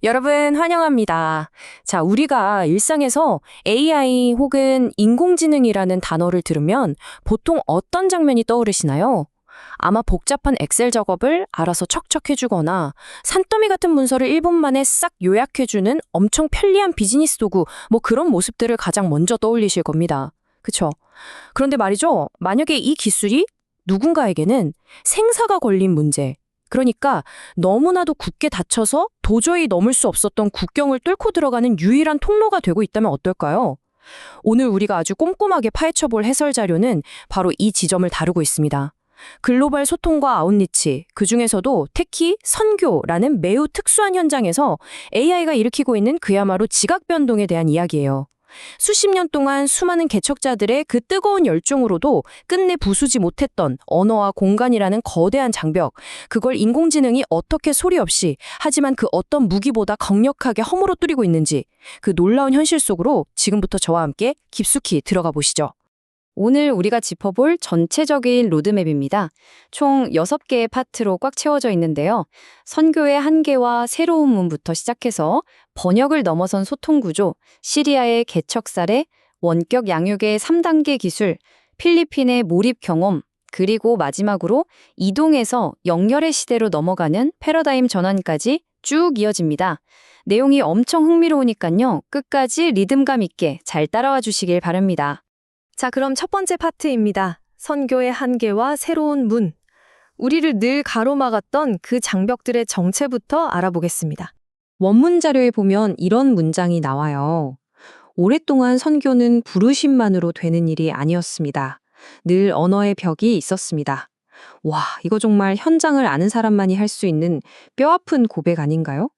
여러분 환영합니다. 자, 우리가 일상에서 AI 혹은 인공지능이라는 단어를 들으면 보통 어떤 장면이 떠오르시나요? 아마 복잡한 엑셀 작업을 알아서 척척 해주거나 산더미 같은 문서를 1분 만에 싹 요약해주는 엄청 편리한 비즈니스 도구, 뭐 그런 모습들을 가장 먼저 떠올리실 겁니다. 그쵸? 그런데 말이죠. 만약에 이 기술이 누군가에게는 생사가 걸린 문제, 그러니까 너무나도 굳게 닫혀서 도저히 넘을 수 없었던 국경을 뚫고 들어가는 유일한 통로가 되고 있다면 어떨까요? 오늘 우리가 아주 꼼꼼하게 파헤쳐볼 해설 자료는 바로 이 지점을 다루고 있습니다. 글로벌 소통과 아웃리치, 그중에서도 특히 선교라는 매우 특수한 현장에서 AI가 일으키고 있는 그야말로 지각 변동에 대한 이야기예요. 수십 년 동안 수많은 개척자들의 그 뜨거운 열정으로도 끝내 부수지 못했던 언어와 공간이라는 거대한 장벽, 그걸 인공지능이 어떻게 소리 없이, 하지만 그 어떤 무기보다 강력하게 허물어 뚫리고 있는지, 그 놀라운 현실 속으로 지금부터 저와 함께 깊숙이 들어가 보시죠. 오늘 우리가 짚어볼 전체적인 로드맵입니다. 총 6개의 파트로 꽉 채워져 있는데요. 선교의 한계와 새로운 문부터 시작해서 번역을 넘어선 소통구조, 시리아의 개척 사례, 원격 양육의 3단계 기술, 필리핀의 몰입 경험, 그리고 마지막으로 이동에서 영열의 시대로 넘어가는 패러다임 전환까지 쭉 이어집니다. 내용이 엄청 흥미로우니까요. 끝까지 리듬감 있게 잘 따라와 주시길 바랍니다. 자, 그럼 첫 번째 파트입니다. 선교의 한계와 새로운 문. 우리를 늘 가로막았던 그 장벽들의 정체부터 알아보겠습니다. 원문 자료에 보면 이런 문장이 나와요. 오랫동안 선교는 부르심만으로 되는 일이 아니었습니다. 늘 언어의 벽이 있었습니다. 와, 이거 정말 현장을 아는 사람만이 할 수 있는 뼈아픈 고백 아닌가요?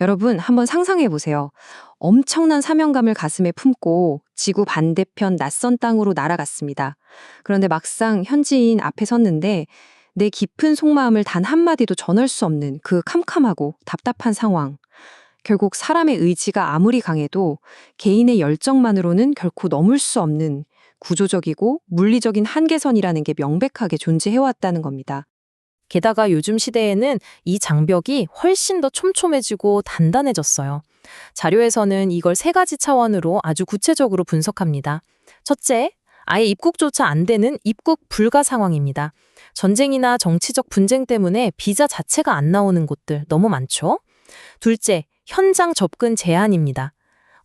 여러분, 한번 상상해 보세요. 엄청난 사명감을 가슴에 품고 지구 반대편 낯선 땅으로 날아갔습니다. 그런데 막상 현지인 앞에 섰는데 내 깊은 속마음을 단 한마디도 전할 수 없는 그 캄캄하고 답답한 상황. 결국 사람의 의지가 아무리 강해도 개인의 열정만으로는 결코 넘을 수 없는 구조적이고 물리적인 한계선이라는 게 명백하게 존재해왔다는 겁니다. 게다가 요즘 시대에는 이 장벽이 훨씬 더 촘촘해지고 단단해졌어요. 자료에서는 이걸 3가지 차원으로 아주 구체적으로 분석합니다. 첫째, 아예 입국조차 안 되는 입국 불가 상황입니다. 전쟁이나 정치적 분쟁 때문에 비자 자체가 안 나오는 곳들 너무 많죠? 둘째, 현장 접근 제한입니다.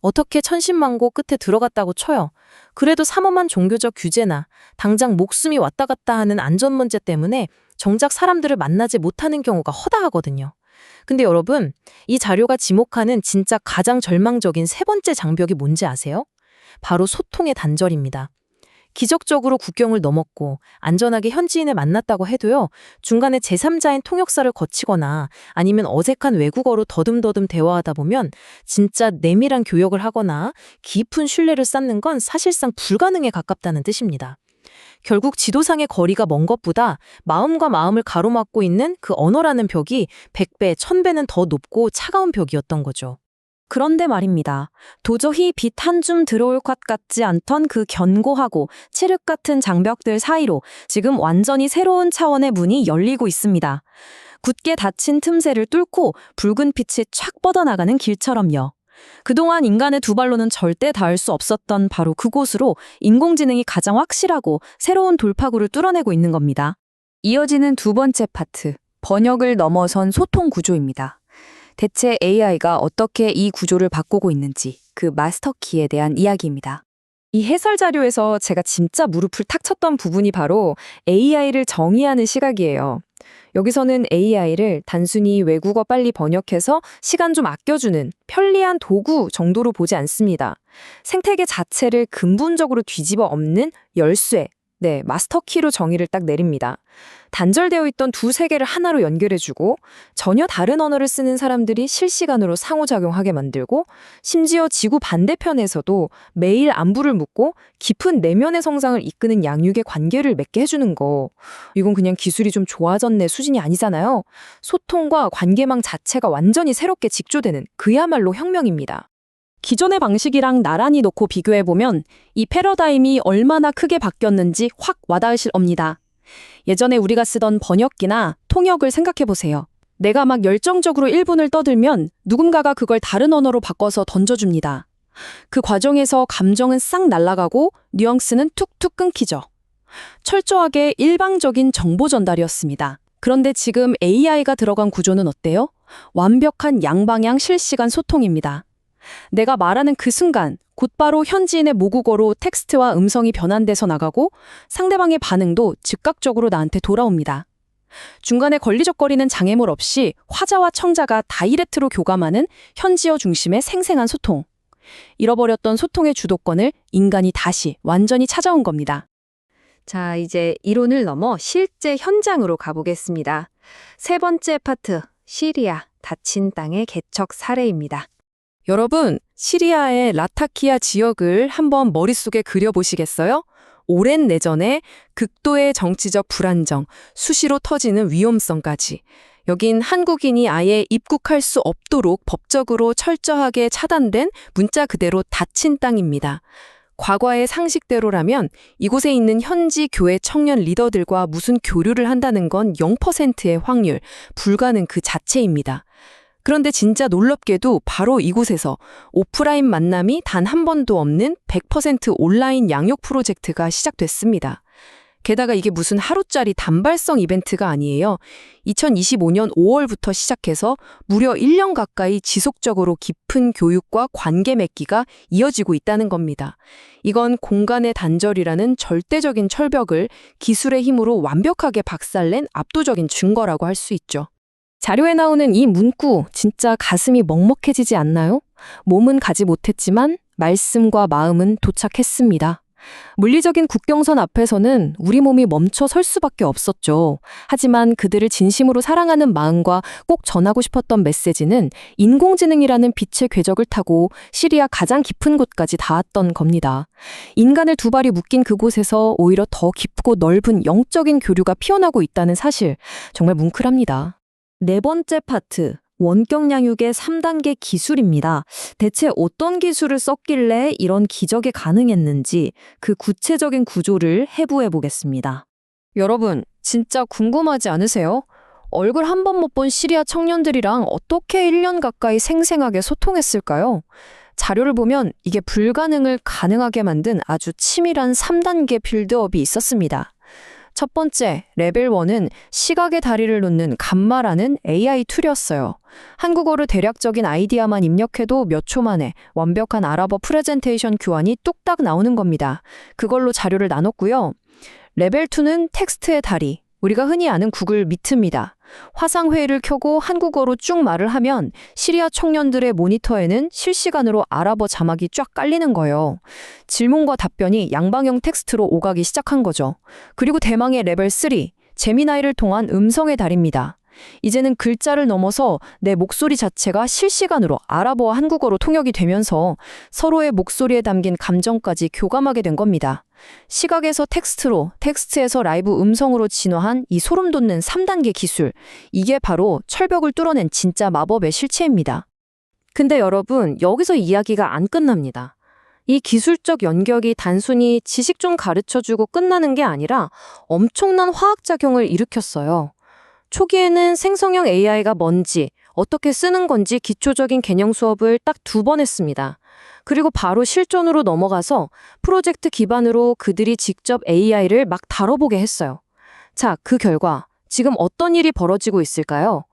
어떻게 천신만고 끝에 들어갔다고 쳐요. 그래도 삼엄한 종교적 규제나 당장 목숨이 왔다 갔다 하는 안전 문제 때문에 정작 사람들을 만나지 못하는 경우가 허다하거든요. 근데 여러분, 이 자료가 지목하는 진짜 가장 절망적인 3번째 장벽이 뭔지 아세요? 바로 소통의 단절입니다. 기적적으로 국경을 넘었고 안전하게 현지인을 만났다고 해도요, 중간에 제3자인 통역사를 거치거나 아니면 어색한 외국어로 더듬더듬 대화하다 보면 진짜 내밀한 교역을 하거나 깊은 신뢰를 쌓는 건 사실상 불가능에 가깝다는 뜻입니다. 결국 지도상의 거리가 먼 것보다 마음과 마음을 가로막고 있는 그 언어라는 벽이 100배, 1000배는 더 높고 차가운 벽이었던 거죠. 그런데 말입니다. 도저히 빛 한 줌 들어올 것 같지 않던 그 견고하고 칠흑 같은 장벽들 사이로 지금 완전히 새로운 차원의 문이 열리고 있습니다. 굳게 닫힌 틈새를 뚫고 붉은 빛이 촥 뻗어나가는 길처럼요. 그동안 인간의 두 발로는 절대 닿을 수 없었던 바로 그곳으로 인공지능이 가장 확실하고 새로운 돌파구를 뚫어내고 있는 겁니다. 이어지는 두 번째 파트, 번역을 넘어선 소통 구조입니다. 대체 AI가 어떻게 이 구조를 바꾸고 있는지, 그 마스터키에 대한 이야기입니다. 이 해설 자료에서 제가 진짜 무릎을 탁 쳤던 부분이 바로 AI를 정의하는 시각이에요. 여기서는 AI를 단순히 외국어 빨리 번역해서 시간 좀 아껴주는 편리한 도구 정도로 보지 않습니다. 생태계 자체를 근본적으로 뒤집어 엎는 열쇠, 마스터키로 정의를 딱 내립니다. 단절되어 있던 두 세계를 하나로 연결해주고 전혀 다른 언어를 쓰는 사람들이 실시간으로 상호작용하게 만들고 심지어 지구 반대편에서도 매일 안부를 묻고 깊은 내면의 성장을 이끄는 양육의 관계를 맺게 해주는 거. 이건 그냥 기술이 좀 좋아졌네 수준이 아니잖아요. 소통과 관계망 자체가 완전히 새롭게 직조되는 그야말로 혁명입니다. 기존의 방식이랑 나란히 놓고 비교해보면 이 패러다임이 얼마나 크게 바뀌었는지 확 와닿으실 겁니다. 예전에 우리가 쓰던 번역기나 통역을 생각해보세요. 내가 막 열정적으로 1분을 떠들면 누군가가 그걸 다른 언어로 바꿔서 던져줍니다. 그 과정에서 감정은 싹 날아가고 뉘앙스는 툭툭 끊기죠. 철저하게 일방적인 정보 전달이었습니다. 그런데 지금 AI가 들어간 구조는 어때요? 완벽한 양방향 실시간 소통입니다. 내가 말하는 그 순간 곧바로 현지인의 모국어로 텍스트와 음성이 변환돼서 나가고 상대방의 반응도 즉각적으로 나한테 돌아옵니다. 중간에 걸리적거리는 장애물 없이 화자와 청자가 다이렉트로 교감하는 현지어 중심의 생생한 소통. 잃어버렸던 소통의 주도권을 인간이 다시 완전히 찾아온 겁니다. 자, 이제 이론을 넘어 실제 현장으로 가보겠습니다. 세 번째 파트, 시리아, 닫힌 땅의 개척 사례입니다. 여러분, 시리아의 라타키아 지역을 한번 머릿속에 그려보시겠어요? 오랜 내전에 극도의 정치적 불안정, 수시로 터지는 위험성까지. 여긴 한국인이 아예 입국할 수 없도록 법적으로 철저하게 차단된 문자 그대로 닫힌 땅입니다. 과거의 상식대로라면 이곳에 있는 현지 교회 청년 리더들과 무슨 교류를 한다는 건 0%의 확률, 불가능 그 자체입니다. 그런데 진짜 놀랍게도 바로 이곳에서 오프라인 만남이 단 한 번도 없는 100% 온라인 양육 프로젝트가 시작됐습니다. 게다가 이게 무슨 하루짜리 단발성 이벤트가 아니에요. 2025년 5월부터 시작해서 무려 1년 가까이 지속적으로 깊은 교육과 관계 맺기가 이어지고 있다는 겁니다. 이건 공간의 단절이라는 절대적인 철벽을 기술의 힘으로 완벽하게 박살낸 압도적인 증거라고 할 수 있죠. 자료에 나오는 이 문구 진짜 가슴이 먹먹해지지 않나요? 몸은 가지 못했지만 말씀과 마음은 도착했습니다. 물리적인 국경선 앞에서는 우리 몸이 멈춰 설 수밖에 없었죠. 하지만 그들을 진심으로 사랑하는 마음과 꼭 전하고 싶었던 메시지는 인공지능이라는 빛의 궤적을 타고 시리아 가장 깊은 곳까지 닿았던 겁니다. 인간을 두 발이 묶인 그곳에서 오히려 더 깊고 넓은 영적인 교류가 피어나고 있다는 사실, 정말 뭉클합니다. 네 번째 파트, 원격 양육의 3단계 기술입니다. 대체 어떤 기술을 썼길래 이런 기적이 가능했는지 그 구체적인 구조를 해부해 보겠습니다. 여러분, 진짜 궁금하지 않으세요? 얼굴 한 번 못 본 시리아 청년들이랑 어떻게 1년 가까이 생생하게 소통했을까요? 자료를 보면 이게 불가능을 가능하게 만든 아주 치밀한 3단계 빌드업이 있었습니다. 첫 번째, 레벨 1은 시각의 다리를 놓는 감마라는 AI 툴이었어요. 한국어로 대략적인 아이디어만 입력해도 몇 초 만에 완벽한 아랍어 프레젠테이션 교환이 뚝딱 나오는 겁니다. 그걸로 자료를 나눴고요. 레벨 2는 텍스트의 다리, 우리가 흔히 아는 구글 미트입니다. 화상회의를 켜고 한국어로 쭉 말을 하면 시리아 청년들의 모니터에는 실시간으로 아랍어 자막이 쫙 깔리는 거예요. 질문과 답변이 양방향 텍스트로 오가기 시작한 거죠. 그리고 대망의 레벨 3, 제미나이를 통한 음성의 달입니다. 이제는 글자를 넘어서 내 목소리 자체가 실시간으로 아랍어와 한국어로 통역이 되면서 서로의 목소리에 담긴 감정까지 교감하게 된 겁니다. 시각에서 텍스트로, 텍스트에서 라이브 음성으로 진화한 이 소름 돋는 3단계 기술. 이게 바로 철벽을 뚫어낸 진짜 마법의 실체입니다. 근데 여러분, 여기서 이야기가 안 끝납니다. 이 기술적 연결이 단순히 지식 좀 가르쳐주고 끝나는 게 아니라 엄청난 화학작용을 일으켰어요. 초기에는 생성형 AI가 뭔지, 어떻게 쓰는 건지 기초적인 개념 수업을 딱 2번 했습니다. 그리고 바로 실전으로 넘어가서 프로젝트 기반으로 그들이 직접 AI를 막 다뤄보게 했어요. 자, 그 결과 지금 어떤 일이 벌어지고 있을까요?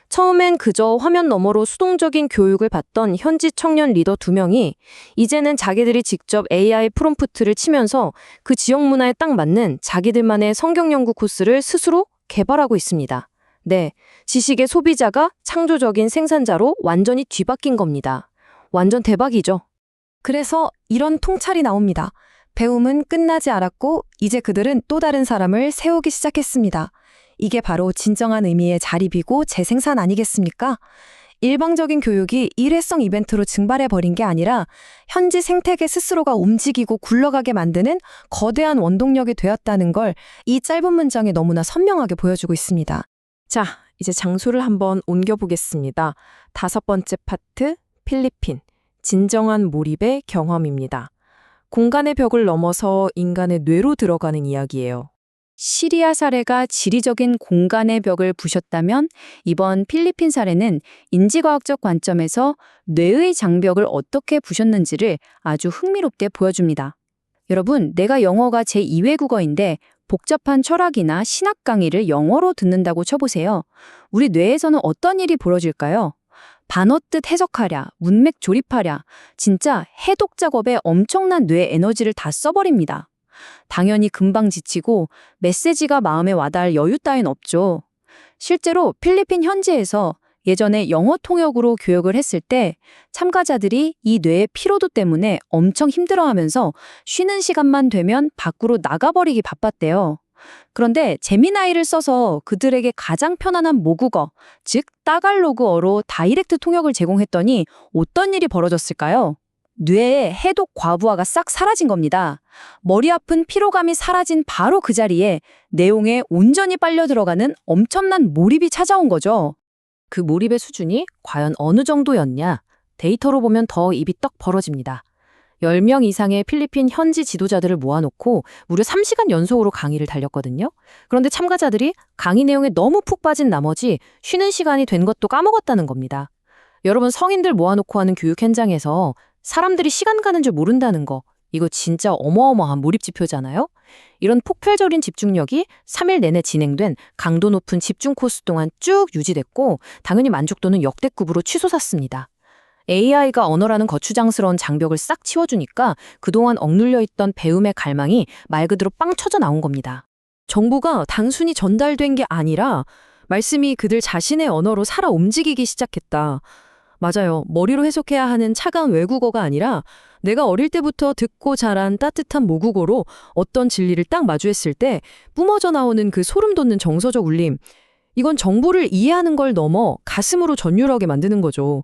처음엔 그저 화면 너머로 수동적인 교육을 받던 현지 청년 리더 2명이 이제는 자기들이 직접 AI 프롬프트를 치면서 그 지역 문화에 딱 맞는 자기들만의 성경 연구 코스를 스스로 개발하고 있습니다. 네, 지식의 소비자가 창조적인 생산자로 완전히 뒤바뀐 겁니다. 완전 대박이죠. 그래서 이런 통찰이 나옵니다. 배움은 끝나지 않았고 이제 그들은 또 다른 사람을 세우기 시작했습니다. 이게 바로 진정한 의미의 자립이고 재생산 아니겠습니까? 일방적인 교육이 일회성 이벤트로 증발해버린 게 아니라 현지 생태계 스스로가 움직이고 굴러가게 만드는 거대한 원동력이 되었다는 걸 이 짧은 문장에 너무나 선명하게 보여주고 있습니다. 자, 이제 장소를 한번 옮겨보겠습니다. 5번째 파트, 필리핀. 진정한 몰입의 경험입니다. 공간의 벽을 넘어서 인간의 뇌로 들어가는 이야기예요. 시리아 사례가 지리적인 공간의 벽을 부셨다면 이번 필리핀 사례는 인지과학적 관점에서 뇌의 장벽을 어떻게 부셨는지를 아주 흥미롭게 보여줍니다. 여러분, 내가 영어가 제2외국어인데 복잡한 철학이나 신학 강의를 영어로 듣는다고 쳐보세요. 우리 뇌에서는 어떤 일이 벌어질까요? 반어뜻 해석하랴, 문맥 조립하랴, 진짜 해독 작업에 엄청난 뇌 에너지를 다 써버립니다. 당연히 금방 지치고 메시지가 마음에 와닿을 여유 따윈 없죠. 실제로 필리핀 현지에서 예전에 영어 통역으로 교육을 했을 때 참가자들이 이 뇌의 피로도 때문에 엄청 힘들어하면서 쉬는 시간만 되면 밖으로 나가버리기 바빴대요. 그런데 제미나이를 써서 그들에게 가장 편안한 모국어, 즉 따갈로그어로 다이렉트 통역을 제공했더니 어떤 일이 벌어졌을까요? 뇌의 해독 과부하가 싹 사라진 겁니다. 머리 아픈 피로감이 사라진 바로 그 자리에 내용에 온전히 빨려 들어가는 엄청난 몰입이 찾아온 거죠. 그 몰입의 수준이 과연 어느 정도였냐? 데이터로 보면 더 입이 떡 벌어집니다. 10명 이상의 필리핀 현지 지도자들을 모아놓고 무려 3시간 연속으로 강의를 달렸거든요. 그런데 참가자들이 강의 내용에 너무 푹 빠진 나머지 쉬는 시간이 된 것도 까먹었다는 겁니다. 여러분, 성인들 모아놓고 하는 교육 현장에서 사람들이 시간 가는 줄 모른다는 거, 이거 진짜 어마어마한 몰입 지표잖아요? 이런 폭발적인 집중력이 3일 내내 진행된 강도 높은 집중 코스 동안 쭉 유지됐고 당연히 만족도는 역대급으로 치솟았습니다. AI가 언어라는 거추장스러운 장벽을 싹 치워주니까 그동안 억눌려 있던 배움의 갈망이 말 그대로 빵 터져 나온 겁니다. 정보가 단순히 전달된 게 아니라 말씀이 그들 자신의 언어로 살아 움직이기 시작했다. 맞아요. 머리로 해석해야 하는 차가운 외국어가 아니라 내가 어릴 때부터 듣고 자란 따뜻한 모국어로 어떤 진리를 딱 마주했을 때 뿜어져 나오는 그 소름 돋는 정서적 울림. 이건 정보를 이해하는 걸 넘어 가슴으로 전율하게 만드는 거죠.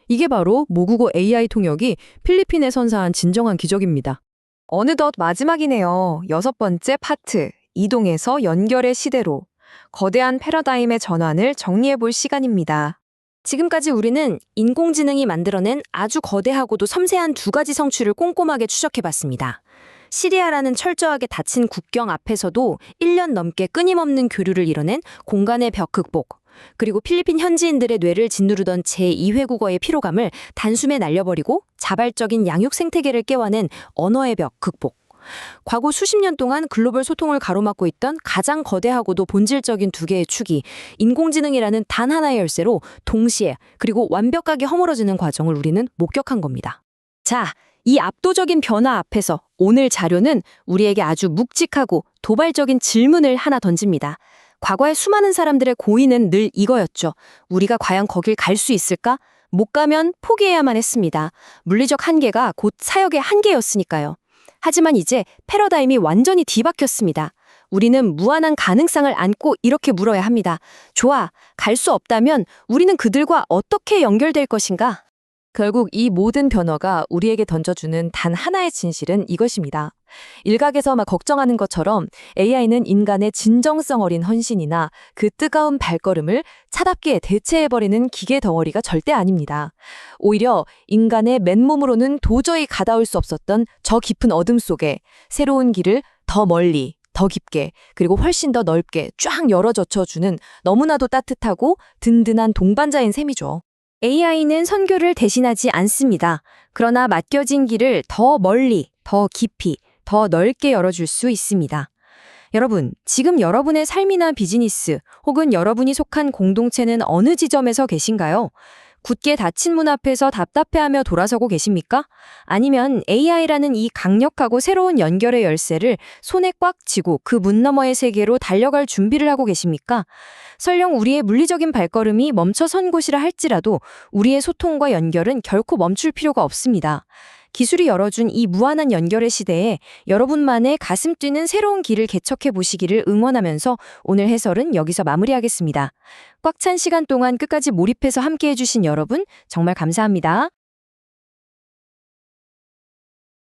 이게 바로 모국어 AI 통역이 필리핀에 선사한 진정한 기적입니다. 어느덧 마지막이네요. 6번째 파트, 이동에서 연결의 시대로. 거대한 패러다임의 전환을 정리해볼 시간입니다. 지금까지 우리는 인공지능이 만들어낸 아주 거대하고도 섬세한 두 가지 성취를 꼼꼼하게 추적해봤습니다. 시리아라는 철저하게 닫힌 국경 앞에서도 1년 넘게 끊임없는 교류를 이뤄낸 공간의 벽 극복, 그리고 필리핀 현지인들의 뇌를 짓누르던 제2외국어의 피로감을 단숨에 날려버리고 자발적인 양육 생태계를 깨워낸 언어의 벽 극복. 과거 수십 년 동안 글로벌 소통을 가로막고 있던 가장 거대하고도 본질적인 두 개의 축이 인공지능이라는 단 하나의 열쇠로 동시에 그리고 완벽하게 허물어지는 과정을 우리는 목격한 겁니다. 자, 이 압도적인 변화 앞에서 오늘 자료는 우리에게 아주 묵직하고 도발적인 질문을 하나 던집니다. 과거의 수많은 사람들의 고민은 늘 이거였죠. 우리가 과연 거길 갈 수 있을까? 못 가면 포기해야만 했습니다. 물리적 한계가 곧 사역의 한계였으니까요. 하지만 이제 패러다임이 완전히 뒤바뀌었습니다. 우리는 무한한 가능성을 안고 이렇게 물어야 합니다. 좋아, 갈 수 없다면 우리는 그들과 어떻게 연결될 것인가? 결국 이 모든 변화가 우리에게 던져주는 단 하나의 진실은 이것입니다. 일각에서 막 걱정하는 것처럼 AI는 인간의 진정성 어린 헌신이나 그 뜨거운 발걸음을 차갑게 대체해버리는 기계 덩어리가 절대 아닙니다. 오히려 인간의 맨몸으로는 도저히 가닿을 수 없었던 저 깊은 어둠 속에 새로운 길을 더 멀리, 더 깊게, 그리고 훨씬 더 넓게 쫙 열어젖혀주는 너무나도 따뜻하고 든든한 동반자인 셈이죠. AI는 선교를 대신하지 않습니다. 그러나 맡겨진 길을 더 멀리, 더 깊이, 더 넓게 열어줄 수 있습니다. 여러분, 지금 여러분의 삶이나 비즈니스 혹은 여러분이 속한 공동체는 어느 지점에서 계신가요? 굳게 닫힌 문 앞에서 답답해하며 돌아서고 계십니까? 아니면 AI라는 이 강력하고 새로운 연결의 열쇠를 손에 꽉 쥐고 그 문 너머의 세계로 달려갈 준비를 하고 계십니까? 설령 우리의 물리적인 발걸음이 멈춰선 곳이라 할지라도 우리의 소통과 연결은 결코 멈출 필요가 없습니다. 기술이 열어준 이 무한한 연결의 시대에 여러분만의 가슴 뛰는 새로운 길을 개척해 보시기를 응원하면서 오늘 해설은 여기서 마무리하겠습니다. 꽉 찬 시간 동안 끝까지 몰입해서 함께해 주신 여러분 정말 감사합니다.